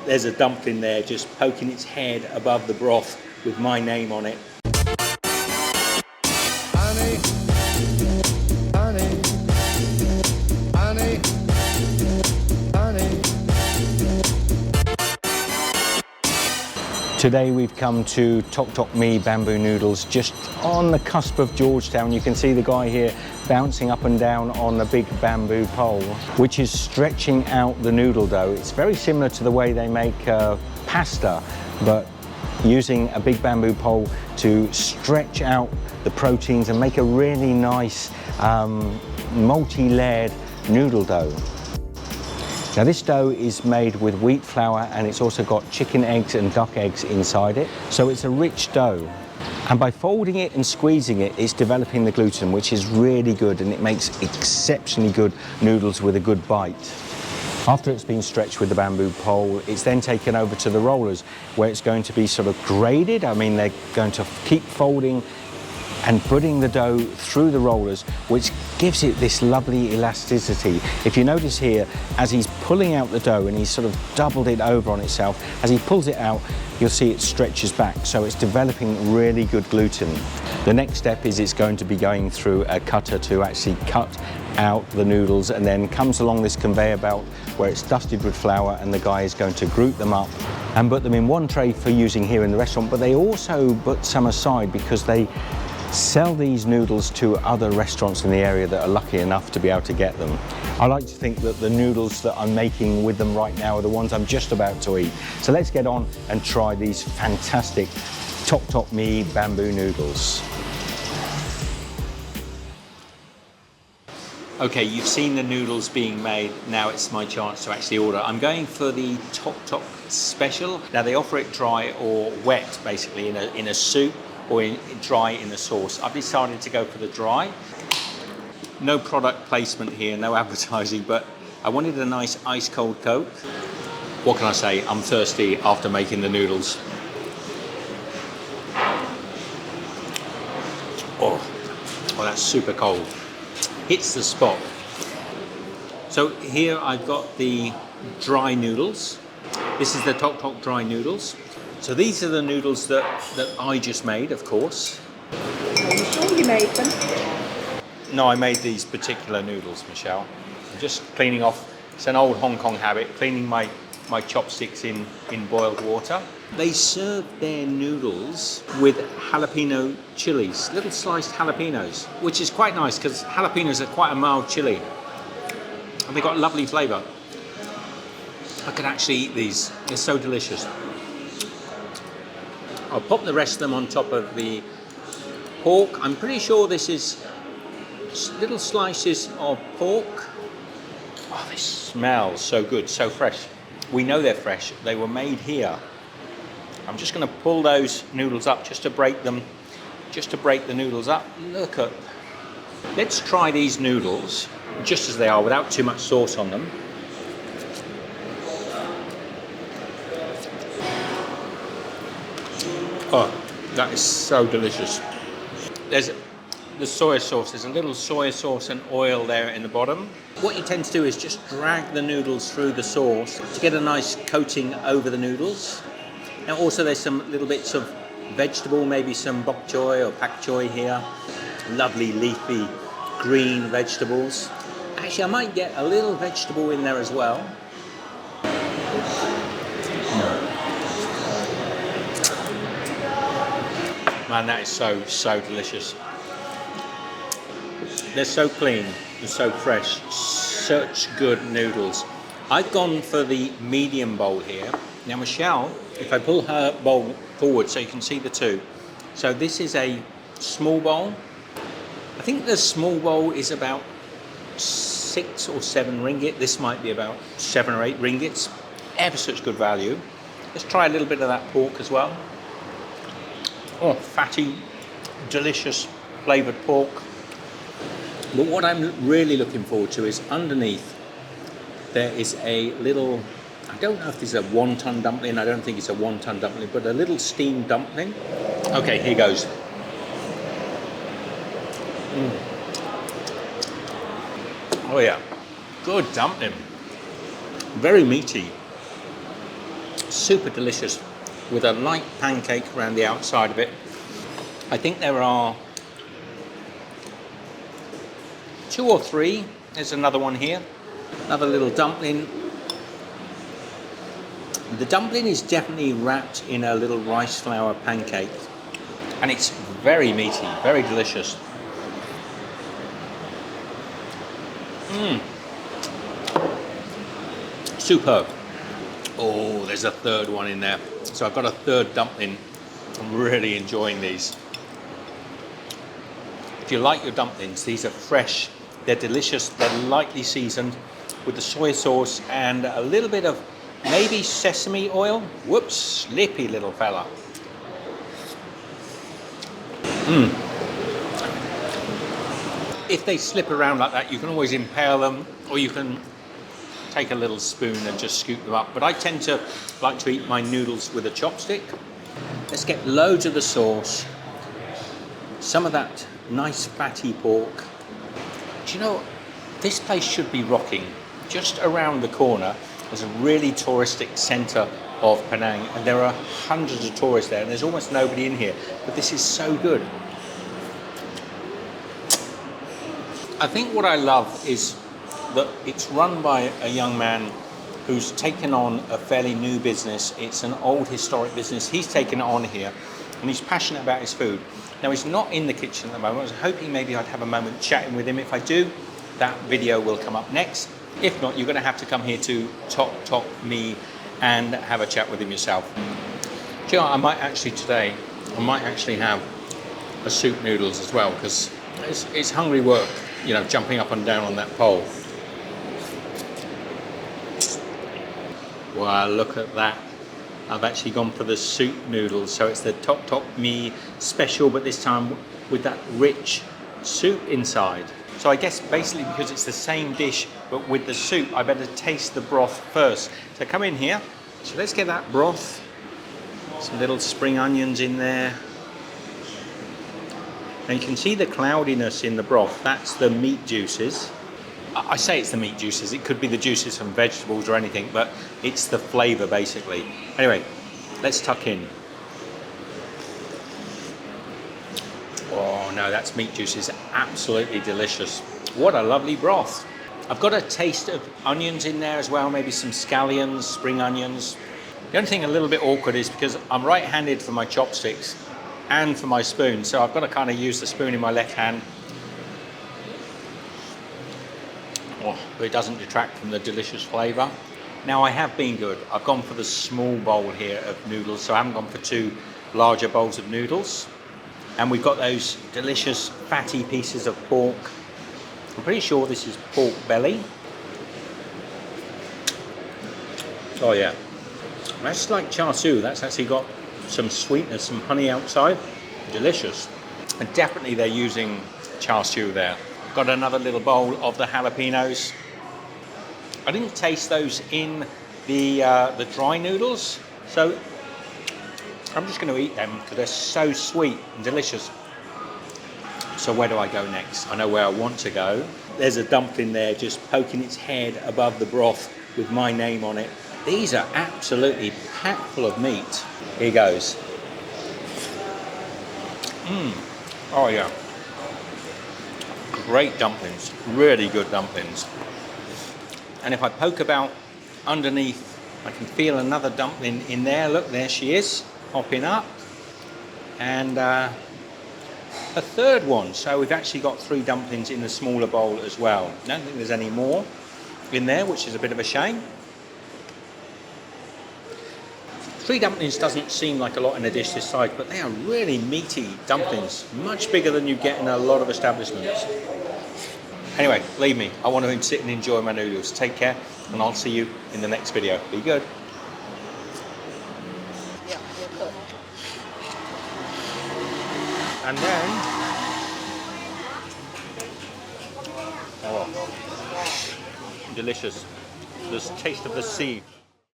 there's a dumpling there just poking its head above the broth with my name on it. Honey, honey, honey, honey. Today we've come to Tok Tok Mee Bamboo Noodles, just on the cusp of Georgetown. You can see the guy here bouncing up and down on a big bamboo pole, which is stretching out the noodle dough. It's very similar to the way they make pasta, but using a big bamboo pole to stretch out the proteins and make a really nice multi-layered noodle dough. Now this dough is made with wheat flour, and it's also got chicken eggs and duck eggs inside it. So it's a rich dough. And by folding it and squeezing it, it's developing the gluten, which is really good, and it makes exceptionally good noodles with a good bite. After it's been stretched with the bamboo pole, it's then taken over to the rollers, where it's going to be sort of graded. I mean, they're going to keep folding and putting the dough through the rollers, which gives it this lovely elasticity. If you notice here, as he's pulling out the dough and he's sort of doubled it over on itself, as he pulls it out, you'll see it stretches back, so it's developing really good gluten. The next step is it's going to be going through a cutter to actually cut out the noodles, and then comes along this conveyor belt where it's dusted with flour, and the guy is going to group them up and put them in one tray for using here in the restaurant. But they also put some aside because they sell these noodles to other restaurants in the area that are lucky enough to be able to get them. I like to think that the noodles that I'm making with them right now are the ones I'm just about to eat. So let's get on and try these fantastic Tok Tok Mee bamboo noodles. Okay, you've seen the noodles being made. Now it's my chance to actually order. I'm going for the Tok Tok Special. Now they offer it dry or wet, basically in a soup, or dry in the sauce. I've decided to go for the dry. No product placement here, no advertising, but I wanted a nice ice cold Coke. What can I say? I'm thirsty after making the noodles. Oh, that's super cold. Hits the spot. So here I've got the dry noodles. This is the Tok Tok dry noodles. So these are the noodles that I just made, of course. Are you sure you made them? No, I made these particular noodles, Michelle. I'm just cleaning off, it's an old Hong Kong habit, cleaning my chopsticks in boiled water. They serve their noodles with jalapeno chilies, little sliced jalapenos, which is quite nice because jalapenos are quite a mild chili. And they've got lovely flavour. I could actually eat these, they're so delicious. I'll pop the rest of them on top of the pork. I'm pretty sure this is little slices of pork. Oh, this smells so good, so fresh. We know they're fresh. They were made here. I'm just going to pull those noodles up just to break them, just to break the noodles up. Look at. Let's try these noodles just as they are, without too much sauce on them. Oh, that is so delicious. There's the soy sauce. There's a little soy sauce and oil there in the bottom. What you tend to do is just drag the noodles through the sauce to get a nice coating over the noodles. Now also there's some little bits of vegetable, maybe some bok choy or pak choy here. Lovely leafy green vegetables. Actually, I might get a little vegetable in there as well. Man, that is so delicious. They're so clean, they're so fresh, such good noodles. I've gone for the medium bowl here. Now Michelle, if I pull her bowl forward so you can see the two. So this is a small bowl. I think the small bowl is about 6 or 7 ringgit. This might be about 7 or 8 ringgits. Ever such good value. Let's try a little bit of that pork as well. Oh, fatty, delicious flavoured pork. But what I'm really looking forward to is underneath there is a little, I don't know if this is a wonton dumpling, I don't think it's a wonton dumpling, but a little steamed dumpling. Okay, here goes. Oh yeah, good dumpling. Very meaty. Super delicious with a light pancake around the outside of it. I think there are 2 or 3. There's another one here. Another little dumpling. The dumpling is definitely wrapped in a little rice flour pancake. And it's very meaty, very delicious. Superb. Oh, there's a third one in there. So I've got a third dumpling. I'm really enjoying these. If you like your dumplings, these are fresh. They're delicious. They're lightly seasoned with the soy sauce and a little bit of maybe sesame oil. Whoops, slippy little fella. If they slip around like that, you can always impale them, or you can take a little spoon and just scoop them up. But I tend to like to eat my noodles with a chopstick. Let's get loads of the sauce, some of that nice fatty pork. Do you know, this place should be rocking. Just around the corner, there's a really touristic centre of Penang, and there are hundreds of tourists there, and there's almost nobody in here. But this is so good. I think what I love is that it's run by a young man who's taken on a fairly new business. It's an old historic business. He's taken it on here, and he's passionate about his food. Now, he's not in the kitchen at the moment. I was hoping maybe I'd have a moment chatting with him. If I do, that video will come up next. If not, you're going to have to come here to Tok Tok Mee and have a chat with him yourself. Do you know, I might actually have a soup noodles as well, because it's hungry work, you know, jumping up and down on that pole. Wow, look at that. I've actually gone for the soup noodles. So it's the Tok Tok Mee special, but this time with that rich soup inside. So I guess basically because it's the same dish, but with the soup, I better taste the broth first. So come in here. So let's get that broth. Some little spring onions in there. And you can see the cloudiness in the broth. That's the meat juices. I say it's the meat juices. It could be the juices from vegetables or anything, but it's the flavour basically. Anyway, let's tuck in. Oh no, that's meat juices. Absolutely delicious. What a lovely broth. I've got a taste of onions in there as well, maybe some scallions, spring onions. The only thing a little bit awkward is because I'm right-handed for my chopsticks and for my spoon, so I've got to kind of use the spoon in my left hand. Oh, but it doesn't detract from the delicious flavour. Now I have been good. I've gone for the small bowl here of noodles, so I haven't gone for 2 larger bowls of noodles. And we've got those delicious fatty pieces of pork. I'm pretty sure this is pork belly. Oh yeah, that's like char siu. That's actually got some sweetness, some honey outside. Delicious. And definitely they're using char siu there. Got another little bowl of the jalapenos. I didn't taste those in the dry noodles, so I'm just going to eat them because they're so sweet and delicious. So where do I go next? I know where I want to go. There's a dumpling there just poking its head above the broth with my name on it. These are absolutely packed full of meat. Here goes. Oh yeah. Great dumplings, really good dumplings. And if I poke about underneath, I can feel another dumpling in there. Look, there she is, popping up. And a third one. So we've actually got 3 dumplings in the smaller bowl as well. I don't think there's any more in there, which is a bit of a shame. 3 dumplings doesn't seem like a lot in a dish this size, but they are really meaty dumplings, much bigger than you get in a lot of establishments. Anyway, leave me. I want to sit and enjoy my noodles. Take care, and I'll see you in the next video. Be good. Yeah, you're good. And then, oh, delicious. This taste of the sea.